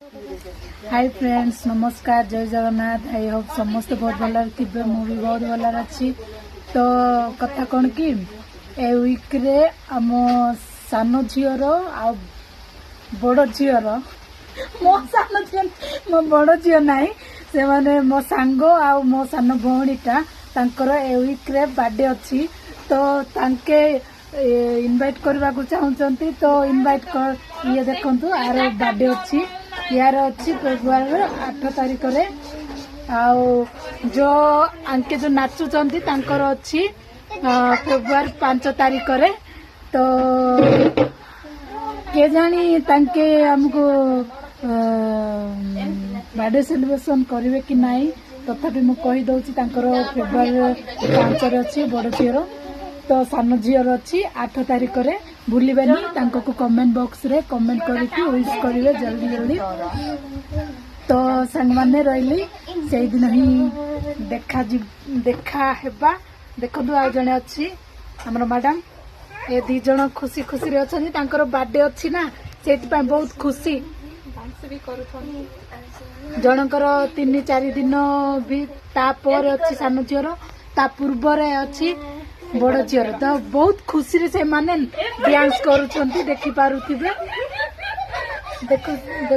Hi friends, नमस्कार, जय Jagannath. I hope समस्त बहुत भल थे, मु भी बहुत भल अच्छी। तो कथा कौन कि ए वीक रे आम सान झीर आ बड़ झीर मो सान झी मो बड़ झी ना से माने मो सांग आ मो सान भौणीटा तांकर ए वीक रे बर्थडे अच्छी। तो तांके इनवाइट करबा को चाहउचंती। तो इनवाइट कर ये देखंतु आर बर्थडे अच्छी, यार अच्छी फेब्रुआरी 8 तारिख रे। आउ जो आंके जो नाचुचंती तांकर अच्छी फेब्रुआरी 5 तारिख रे। तो के जानी तांके हमको बर्थडे सेलिब्रेशन करिवे कि नाही, तथापि मु कहि दउची तांकर फेब्रुआरी 5 रे अच्छी बड़ झीर। तो सान झीर अच्छी 8 तारिख रे। भूलिबेनी तांको को कमेंट बॉक्स रे कमेंट करके विश करिवे जल्दी जल्दी। तो संग माने रहिली से दिन ही देखा हेबा। देखो आ जने अच्छी हमर मैडम, ए दी जण खुशी खुशी रे अछनी। तांकर बर्थडे अच्छी ना, सेति पय बहुत खुशी डांस भी करूथन। जनकर 3-4 दिन भी तापर अच्छी सान झीर, ता पूर्व रे अच्छी बड़ झीर। तो बहुत खुशी रे से माने डांस करूछंती, देखि पारुथिबे। देखो